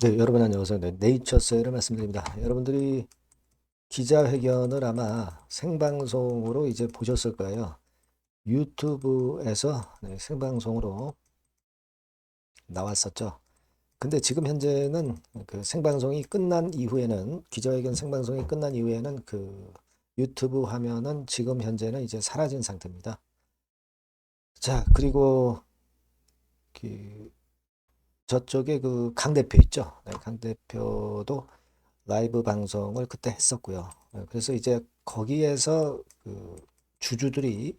네, 여러분 안녕하세요. 네, 네이처셀을 말씀드립니다. 여러분들이 기자회견을 아마 생방송으로 이제 보셨을 거예요. 유튜브에서 생방송으로 나왔었죠. 근데 지금 현재는 그 생방송이 끝난 이후에는 기자회견 생방송이 끝난 이후에는 그 유튜브 화면은 지금 현재는 이제 사라진 상태입니다. 자, 그리고 그 저쪽에 그 강 대표 있죠. 네, 강 대표도 라이브 방송을 그때 했었고요. 그래서 이제 거기에서 그 주주들이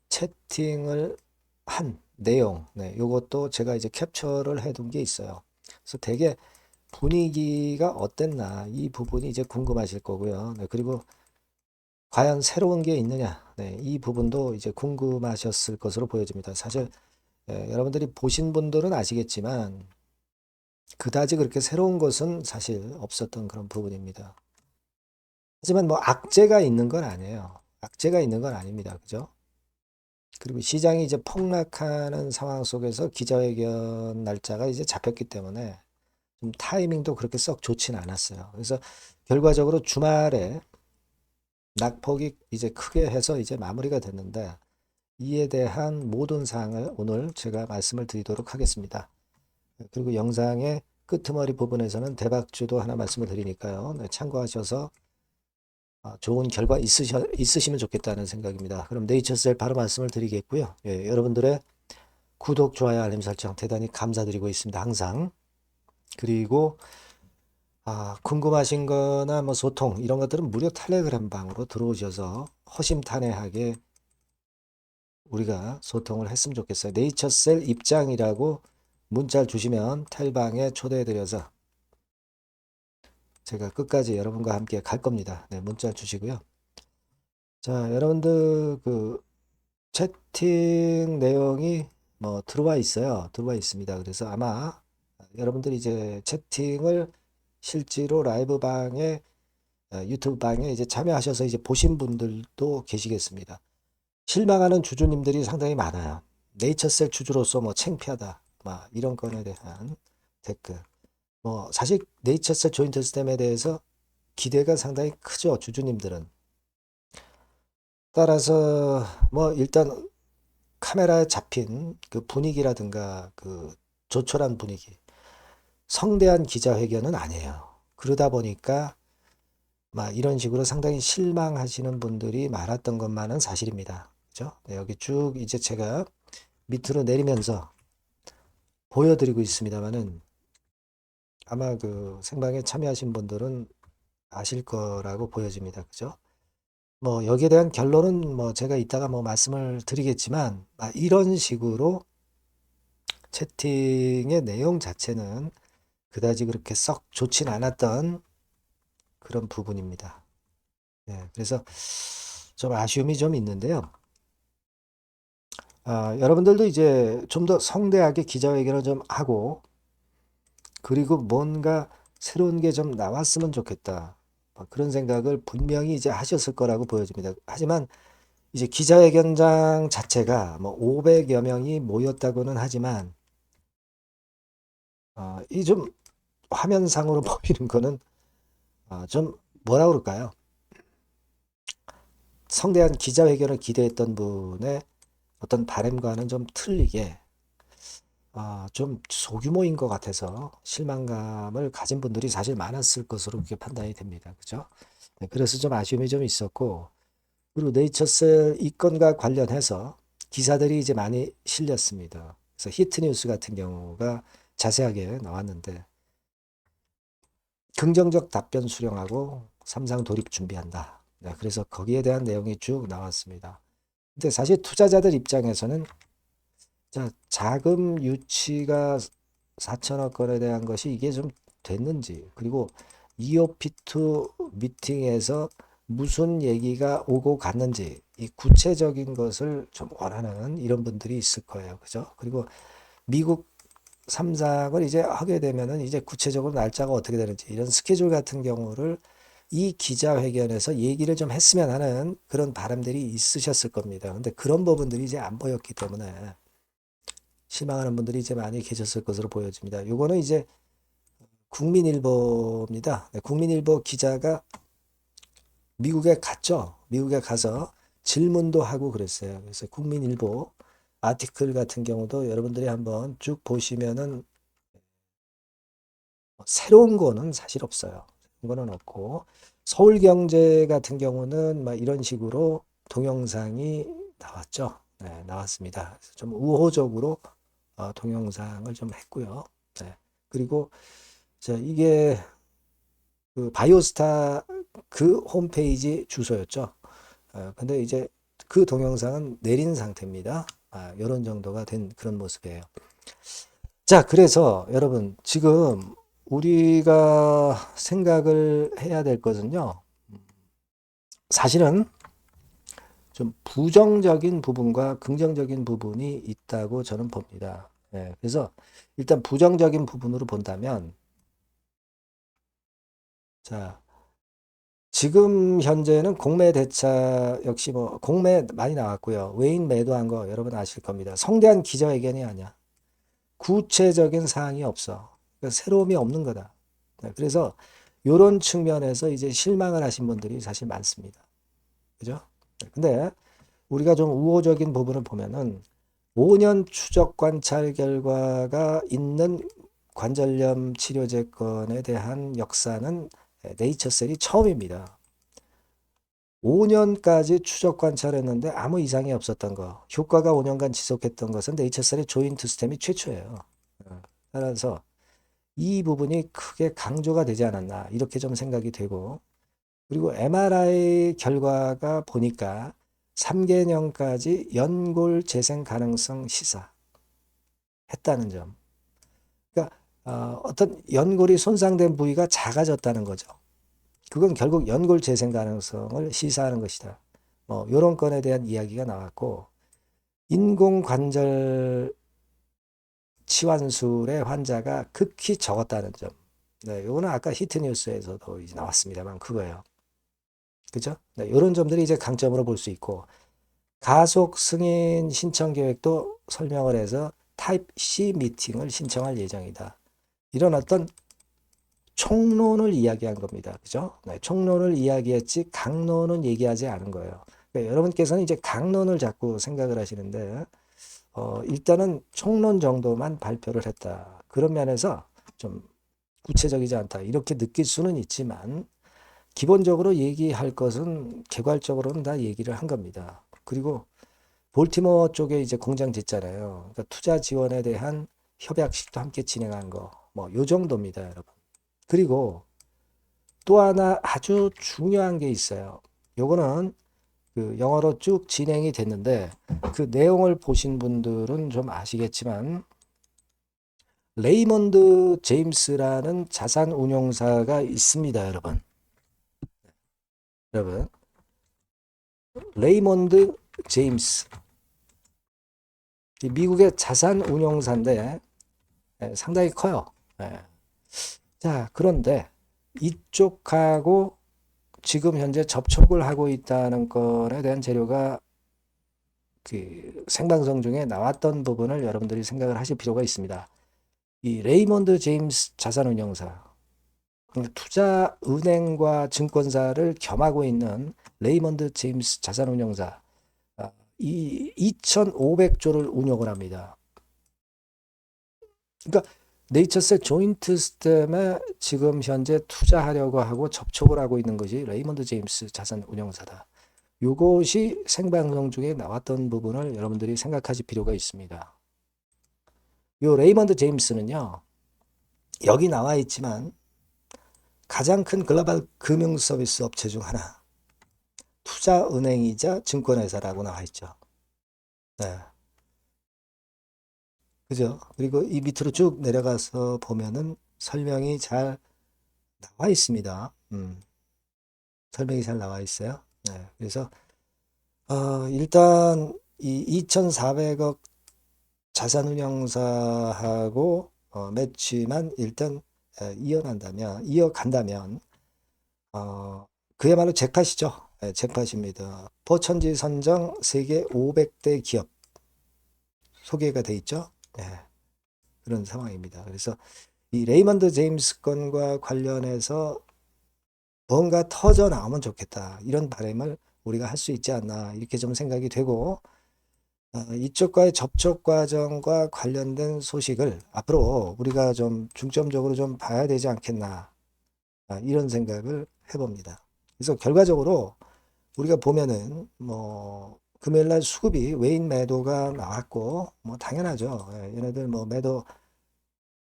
채팅을 한 내용, 요것도 제가 이제 캡처를 해둔 게 있어요. 그래서 되게 분위기가 어땠나 이 부분이 이제 궁금하실 거고요. 그리고 과연 새로운 게 있느냐, 이 부분도 이제 궁금하셨을 것으로 보여집니다. 사실 여러분들이 보신 분들은 아시겠지만 그다지 그렇게 새로운 것은 사실 없었던 그런 부분입니다. 하지만 뭐 악재가 있는 건 아니에요. 악재가 있는 건 아닙니다. 그죠? 그리고 시장이 이제 폭락하는 상황 속에서 기자회견 날짜가 이제 잡혔기 때문에 좀 타이밍도 그렇게 썩 좋진 않았어요. 그래서 결과적으로 주말에 낙폭이 이제 크게 해서 이제 마무리가 됐는데 이에 대한 모든 사항을 오늘 제가 말씀을 드리도록 하겠습니다. 그리고 영상의 끄트머리 부분에서는 대박주도 하나 말씀을 드리니까요. 참고하셔서 좋은 결과 있으시면 좋겠다는 생각입니다. 그럼 네이처셀 바로 말씀을 드리겠고요. 여러분들의 구독, 좋아요, 알림 설정 대단히 감사드리고 있습니다. 항상. 그리고 궁금하신 거나 뭐 소통 이런 것들은 무료 텔레그램 방으로 들어오셔서 허심탄회하게 우리가 소통을 했으면 좋겠어요. 네이처셀 입장이라고 문자를 주시면 텔방에 초대해드려서 제가 끝까지 여러분과 함께 갈 겁니다. 네, 문자 주시고요. 자, 여러분들 그 채팅 내용이 뭐 들어와 있어요. 들어와 있습니다. 그래서 아마 여러분들이 이제 채팅을 실제로 라이브 방에 유튜브 방에 이제 참여하셔서 이제 보신 분들도 계시겠습니다. 실망하는 주주님들이 상당히 많아요. 네이처셀 주주로서 뭐 창피하다. 막 이런 건에 대한 댓글. 뭐 사실 네이처셀 조인트 시스템에 대해서 기대가 상당히 크죠. 주주님들은. 따라서 뭐 일단 카메라에 잡힌 그 분위기라든가 그 조촐한 분위기, 성대한 기자회견은 아니에요. 그러다 보니까 막 이런 식으로 상당히 실망하시는 분들이 많았던 것만은 사실입니다. 그죠? 네, 여기 쭉 이제 제가 밑으로 내리면서 보여드리고 있습니다만은 아마 그 생방에 참여하신 분들은 아실 거라고 보여집니다. 그죠? 뭐 여기에 대한 결론은 뭐 제가 이따가 뭐 말씀을 드리겠지만 이런 식으로 채팅의 내용 자체는 그다지 그렇게 썩 좋진 않았던 그런 부분입니다. 그래서 좀 아쉬움이 좀 있는데요. 여러분들도 이제 좀 더 성대하게 기자회견을 좀 하고 그리고 뭔가 새로운 게 좀 나왔으면 좋겠다. 그런 생각을 분명히 이제 하셨을 거라고 보여집니다. 하지만 이제 기자회견장 자체가 뭐 500여 명이 모였다고는 하지만 이 좀 화면상으로 보이는 거는 좀 뭐라 그럴까요? 성대한 기자회견을 기대했던 분의 어떤 바람과는 좀 틀리게 좀 소규모인 것 같아서 실망감을 가진 분들이 사실 많았을 것으로 그렇게 판단이 됩니다. 그죠? 네, 그래서 좀 아쉬움이 좀 있었고, 그리고 네이처셀 이 건과 관련해서 기사들이 이제 많이 실렸습니다. 그래서 히트뉴스 같은 경우가 자세하게 나왔는데, 긍정적 답변 수령하고 삼상 돌입 준비한다. 네, 그래서 거기에 대한 내용이 쭉 나왔습니다. 근데 사실 투자자들 입장에서는 자, 자금 유치가 4천억 원에 대한 것이 이게 좀 됐는지, 그리고 EOP2 미팅에서 무슨 얘기가 오고 갔는지, 이 구체적인 것을 좀 원하는 이런 분들이 있을 거예요. 그죠? 그리고 미국 삼상을 이제 하게 되면은 이제 구체적으로 날짜가 어떻게 되는지, 이런 스케줄 같은 경우를 이 기자회견에서 얘기를 좀 했으면 하는 그런 바람들이 있으셨을 겁니다. 근데 그런 부분들이 이제 안 보였기 때문에 실망하는 분들이 이제 많이 계셨을 것으로 보여집니다. 요거는 이제 국민일보입니다. 네, 국민일보 기자가 미국에 갔죠. 미국에 가서 질문도 하고 그랬어요. 그래서 국민일보 아티클 같은 경우도 여러분들이 한번 쭉 보시면은 새로운 거는 사실 없어요. 새로운 거는 없고 서울경제 같은 경우는 막 이런 식으로 동영상이 나왔죠. 네, 나왔습니다. 그래서 좀 우호적으로 동영상을 좀 했고요. 네. 그리고 이게 그 바이오스타 그 홈페이지 주소였죠. 근데 이제 그 동영상은 내린 상태입니다. 이런 정도가 된 그런 모습이에요. 자, 그래서 여러분 지금 우리가 생각을 해야 될 것은요. 사실은 좀 부정적인 부분과 긍정적인 부분이 있다고 저는 봅니다. 그래서 일단 부정적인 부분으로 본다면 자, 지금 현재는 공매 대차 역시 뭐 공매 많이 나왔고요. 외인 매도한 거 여러분 아실 겁니다. 성대한 기자회견이 아니야. 구체적인 사항이 없어. 그러니까 새로움이 없는 거다. 그래서 이런 측면에서 이제 실망을 하신 분들이 사실 많습니다. 그죠? 근데 우리가 좀 우호적인 부분을 보면은 5년 추적 관찰 결과가 있는 관절염 치료제건에 대한 역사는 네이처셀이 처음입니다. 5년까지 추적 관찰했는데 아무 이상이 없었던 거, 효과가 5년간 지속했던 것은 네이처셀의 조인트 스템이 최초예요. 따라서 이 부분이 크게 강조가 되지 않았나 이렇게 좀 생각이 되고, 그리고 MRI 결과가 보니까 3개년까지 연골 재생 가능성 시사했다는 점. 그러니까 어떤 연골이 손상된 부위가 작아졌다는 거죠. 그건 결국 연골 재생 가능성을 시사하는 것이다. 뭐 이런 건에 대한 이야기가 나왔고, 인공관절 치환술의 환자가 극히 적었다는 점. 네, 요거는 아까 히트뉴스에서도 이제 나왔습니다만 그거예요. 그죠? 네, 이런 점들이 이제 강점으로 볼 수 있고, 가속 승인 신청 계획도 설명을 해서 타입 C 미팅을 신청할 예정이다. 이런 어떤 총론을 이야기한 겁니다. 그죠? 네, 총론을 이야기했지 강론은 얘기하지 않은 거예요. 그러니까 여러분께서는 이제 강론을 자꾸 생각을 하시는데 일단은 총론 정도만 발표를 했다. 그런 면에서 좀 구체적이지 않다. 이렇게 느낄 수는 있지만 기본적으로 얘기할 것은 개괄적으로는 다 얘기를 한 겁니다. 그리고 볼티모어 쪽에 이제 공장 짓잖아요. 그러니까 투자 지원에 대한 협약식도 함께 진행한 거. 뭐 요 정도입니다, 여러분. 그리고 또 하나 아주 중요한 게 있어요. 요거는 그 영어로 쭉 진행이 됐는데 그 내용을 보신 분들은 좀 아시겠지만 레이먼드 제임스라는 자산 운용사가 있습니다, 여러분. 여러분, 레이먼드 제임스. 미국의 자산 운용사인데 상당히 커요. 자, 그런데 이쪽하고 지금 현재 접촉을 하고 있다는 것에 대한 재료가 그 생방송 중에 나왔던 부분을 여러분들이 생각을 하실 필요가 있습니다. 이 레이먼드 제임스 자산운용사, 투자은행과 증권사를 겸하고 있는 레이먼드 제임스 자산운용사, 이 2,500조를 운용을 합니다. 그러니까 네이처셀 조인트 스템에 지금 현재 투자하려고 하고 접촉을 하고 있는 것이 레이먼드 제임스 자산운용사다. 이것이 생방송 중에 나왔던 부분을 여러분들이 생각하실 필요가 있습니다. 요 레이먼드 제임스는요, 여기 나와 있지만 가장 큰 글로벌 금융 서비스 업체 중 하나, 투자은행이자 증권회사라고 나와 있죠. 네. 그죠? 그리고 이 밑으로 쭉 내려가서 보면은 설명이 잘 나와 있습니다. 설명이 잘 나와 있어요. 네. 그래서 일단 이 2,400억 자산운용사하고 매치만 일단 이어간다면 그야말로 잭팟이죠. 네, 잭팟입니다. 포천지 선정 세계 500대 기업 소개가 돼 있죠. 네, 그런 상황입니다. 그래서 이 레이먼드 제임스 건과 관련해서 뭔가 터져 나오면 좋겠다. 이런 바람을 우리가 할 수 있지 않나 이렇게 좀 생각이 되고 이쪽과의 접촉 과정과 관련된 소식을 앞으로 우리가 좀 중점적으로 좀 봐야 되지 않겠나 이런 생각을 해봅니다. 그래서 결과적으로 우리가 보면은 뭐 금요일날 수급이 외인 매도가 나왔고 뭐 당연하죠. 얘네들 뭐 매도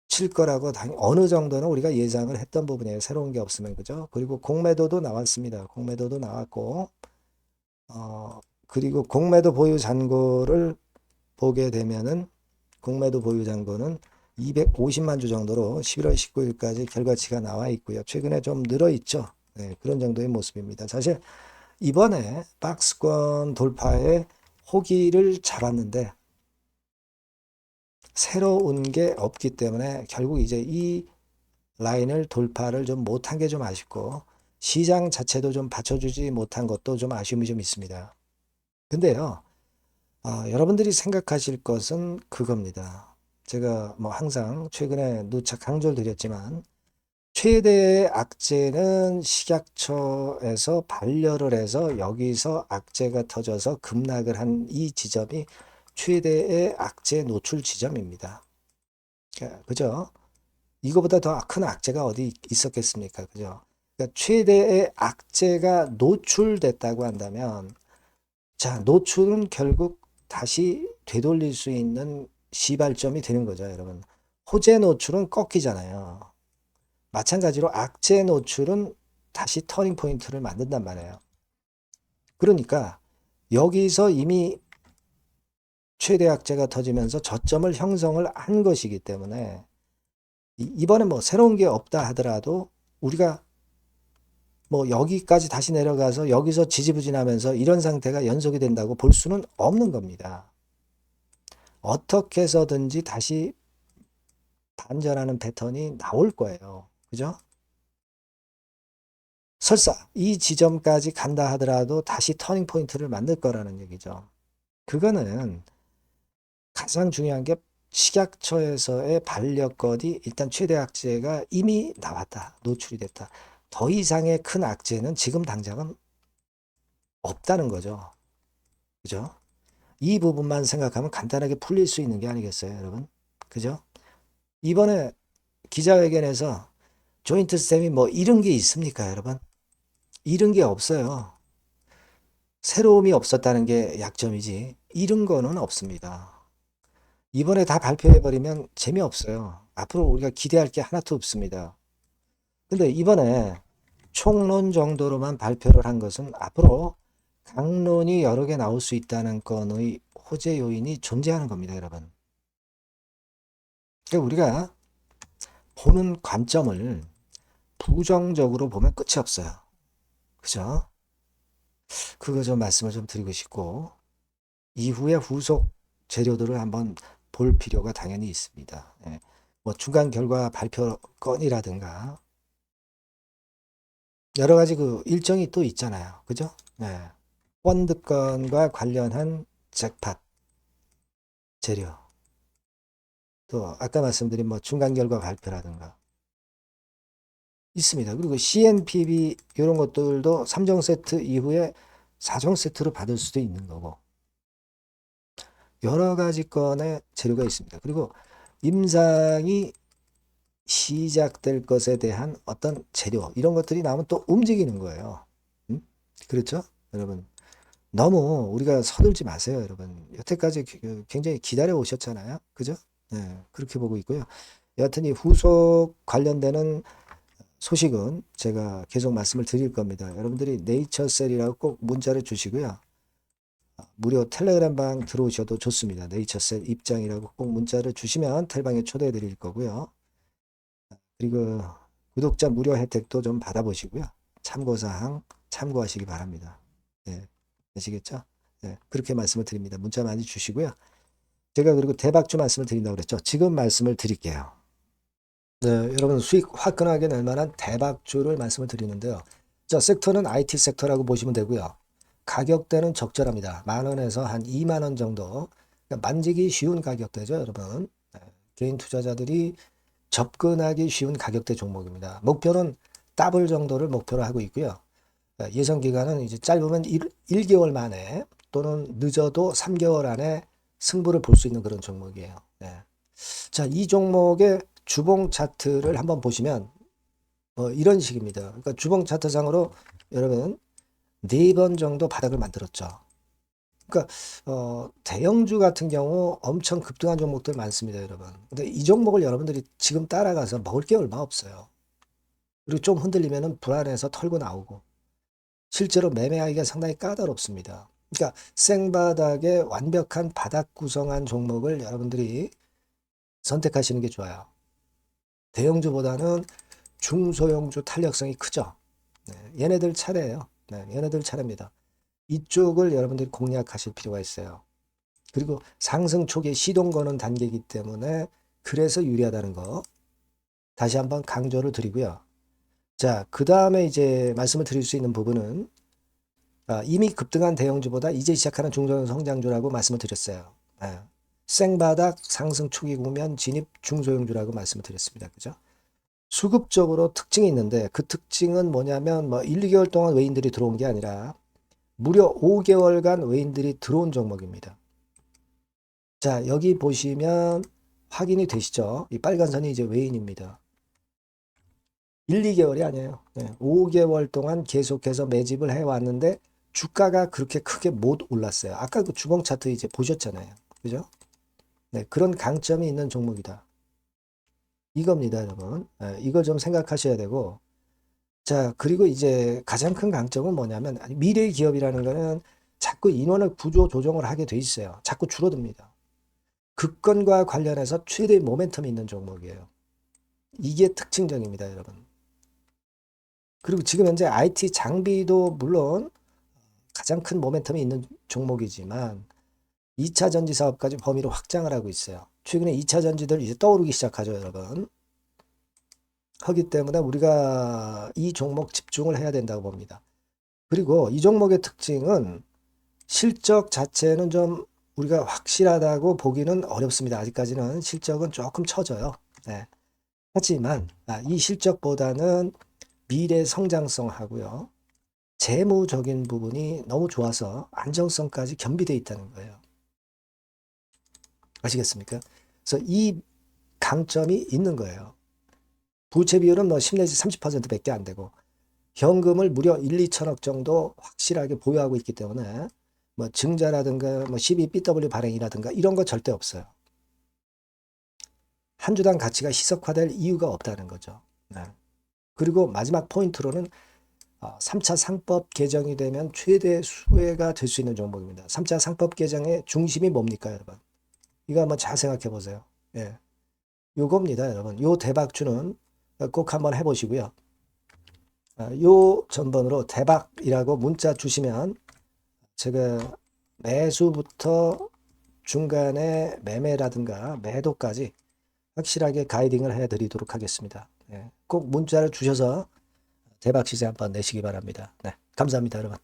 칠 거라고 어느 정도는 우리가 예상을 했던 부분이에요. 새로운 게 없으면 그죠? 그리고 공매도도 나왔습니다. 공매도도 나왔고 그리고 공매도 보유 잔고를 보게 되면은 공매도 보유 잔고는 250만 주 정도로 11월 19일까지 결과치가 나와 있고요. 최근에 좀 늘어 있죠. 네, 그런 정도의 모습입니다. 사실 이번에 박스권 돌파에 호기를 잡았는데 새로운 게 없기 때문에 결국 이제 이 라인을 돌파를 좀 못한 게 좀 아쉽고 시장 자체도 좀 받쳐주지 못한 것도 좀 아쉬움이 좀 있습니다. 근데요, 여러분들이 생각하실 것은 그겁니다. 제가 뭐 항상 최근에 누차 강조를 드렸지만 최대의 악재는 식약처에서 반려를 해서 여기서 악재가 터져서 급락을 한 이 지점이 최대의 악재 노출 지점입니다. 그죠? 이거보다 더 큰 악재가 어디 있었겠습니까? 그죠? 그러니까 최대의 악재가 노출됐다고 한다면, 자, 노출은 결국 다시 되돌릴 수 있는 시발점이 되는 거죠, 여러분. 호재 노출은 꺾이잖아요. 마찬가지로 악재 노출은 다시 터닝 포인트를 만든단 말이에요. 그러니까 여기서 이미 최대 악재가 터지면서 저점을 형성을 한 것이기 때문에 이번에 뭐 새로운 게 없다 하더라도 우리가 뭐 여기까지 다시 내려가서 여기서 지지부진하면서 이런 상태가 연속이 된다고 볼 수는 없는 겁니다. 어떻게 해서든지 다시 반전하는 패턴이 나올 거예요. 그죠? 설사 이 지점까지 간다 하더라도 다시 터닝 포인트를 만들 거라는 얘기죠. 그거는 가장 중요한 게 식약처에서의 반려권이 일단 최대 악재가 이미 나왔다. 노출이 됐다. 더 이상의 큰 악재는 지금 당장은 없다는 거죠. 그죠? 이 부분만 생각하면 간단하게 풀릴 수 있는 게 아니겠어요, 여러분? 그죠? 이번에 기자회견에서 조인트 쌤이 뭐 잃은 게 있습니까, 여러분? 잃은 게 없어요. 새로움이 없었다는 게 약점이지 잃은 거는 없습니다. 이번에 다 발표해버리면 재미없어요. 앞으로 우리가 기대할 게 하나도 없습니다. 근데 이번에 총론 정도로만 발표를 한 것은 앞으로 강론이 여러 개 나올 수 있다는 건의 호재 요인이 존재하는 겁니다, 여러분. 그러니까 우리가 보는 관점을 부정적으로 보면 끝이 없어요. 그죠? 그거 좀 말씀을 좀 드리고 싶고, 이후에 후속 재료들을 한번 볼 필요가 당연히 있습니다. 예. 뭐 중간 결과 발표 건이라든가 여러 가지 그 일정이 또 있잖아요. 그죠? 네. 펀드 건과 관련한 잭팟 재료. 또 아까 말씀드린 뭐 중간 결과 발표라든가 있습니다. 그리고 CNPB 이런 것들도 3종 세트 이후에 4종 세트로 받을 수도 있는 거고 여러 가지 건의 재료가 있습니다. 그리고 임상이 시작될 것에 대한 어떤 재료 이런 것들이 나오면 또 움직이는 거예요. 그렇죠? 여러분 너무 우리가 서둘지 마세요, 여러분. 여태까지 굉장히 기다려 오셨잖아요. 그죠? 네, 그렇게 보고 있고요. 여하튼 이 후속 관련되는 소식은 제가 계속 말씀을 드릴 겁니다. 여러분들이 네이처셀이라고 꼭 문자를 주시고요. 무료 텔레그램 방 들어오셔도 좋습니다. 네이처셀 입장이라고 꼭 문자를 주시면 텔방에 초대해 드릴 거고요. 그리고 구독자 무료 혜택도 좀 받아보시고요. 참고사항 참고하시기 바랍니다. 네, 아시겠죠? 네, 그렇게 말씀을 드립니다. 문자 많이 주시고요. 제가 그리고 대박주 말씀을 드린다고 그랬죠. 지금 말씀을 드릴게요. 네, 여러분 수익 화끈하게 낼 만한 대박주를 말씀을 드리는데요. 자, 섹터는 IT 섹터라고 보시면 되고요. 가격대는 적절합니다. 10,000원에서 한 20,000원 정도. 그러니까 만지기 쉬운 가격대죠, 여러분. 네, 개인 투자자들이 접근하기 쉬운 가격대 종목입니다. 목표는 더블 정도를 목표로 하고 있고요. 예상 기간은 이제 짧으면 1개월 만에 또는 늦어도 3개월 안에 승부를 볼 수 있는 그런 종목이에요. 네. 자, 이 종목의 주봉 차트를 한번 보시면 이런 식입니다. 그러니까 주봉 차트상으로 여러분 4번 정도 바닥을 만들었죠. 그러니까 대형주 같은 경우 엄청 급등한 종목들 많습니다, 여러분. 근데 이 종목을 여러분들이 지금 따라가서 먹을 게 얼마 없어요. 그리고 좀 흔들리면은 불안해서 털고 나오고 실제로 매매하기가 상당히 까다롭습니다. 그러니까 생바닥에 완벽한 바닥 구성한 종목을 여러분들이 선택하시는 게 좋아요. 대형주보다는 중소형주 탄력성이 크죠. 네, 얘네들 차례예요. 네, 얘네들 차례입니다. 이쪽을 여러분들이 공략하실 필요가 있어요. 그리고 상승 초기에 시동 거는 단계이기 때문에 그래서 유리하다는 거 다시 한번 강조를 드리고요. 자, 그 다음에 이제 말씀을 드릴 수 있는 부분은 이미 급등한 대형주보다 이제 시작하는 중소형 성장주라고 말씀을 드렸어요. 생바닥 상승 초기 국면 진입 중소형주라고 말씀을 드렸습니다. 그죠? 수급적으로 특징이 있는데 그 특징은 뭐냐면 1, 2개월 동안 외인들이 들어온 게 아니라 무려 5개월간 외인들이 들어온 종목입니다. 자, 여기 보시면 확인이 되시죠? 이 빨간 선이 이제 외인입니다. 1, 2개월이 아니에요. 5개월 동안 계속해서 매집을 해왔는데 주가가 그렇게 크게 못 올랐어요. 아까 그 주봉 차트 이제 보셨잖아요. 그죠? 네, 그런 강점이 있는 종목이다. 이겁니다, 여러분. 이걸 좀 생각하셔야 되고. 자, 그리고 이제 가장 큰 강점은 뭐냐면 미래 기업이라는 거는 자꾸 인원을 구조 조정을 하게 돼 있어요. 자꾸 줄어듭니다. 급권과 관련해서 최대의 모멘텀이 있는 종목이에요. 이게 특징적입니다, 여러분. 그리고 지금 현재 IT 장비도 물론 가장 큰 모멘텀이 있는 종목이지만 2차 전지 사업까지 범위로 확장을 하고 있어요. 최근에 2차 전지들 이제 떠오르기 시작하죠, 여러분. 하기 때문에 우리가 이 종목 집중을 해야 된다고 봅니다. 그리고 이 종목의 특징은 실적 자체는 좀 우리가 확실하다고 보기는 어렵습니다. 아직까지는 실적은 조금 처져요. 네. 하지만 이 실적보다는 미래 성장성하고요. 재무적인 부분이 너무 좋아서 안정성까지 겸비되어 있다는 거예요. 아시겠습니까? 그래서 이 강점이 있는 거예요. 부채 비율은 10 내지 30%밖에 안 되고 현금을 무려 1, 2천억 정도 확실하게 보유하고 있기 때문에 증자라든가 12BW 발행이라든가 이런 거 절대 없어요. 한 주당 가치가 희석화될 이유가 없다는 거죠. 네. 그리고 마지막 포인트로는 3차 상법 개정이 되면 최대 수혜가 될 수 있는 종목입니다. 3차 상법 개정의 중심이 뭡니까, 여러분? 이거 한번 잘 생각해 보세요. 예. 요겁니다, 여러분. 요 대박주는 꼭 한번 해보시고요. 요 전번으로 대박이라고 문자 주시면 제가 매수부터 중간에 매매라든가 매도까지 확실하게 가이딩을 해드리도록 하겠습니다. 꼭 문자를 주셔서 대박 시세 한번 내시기 바랍니다. 네, 감사합니다, 여러분.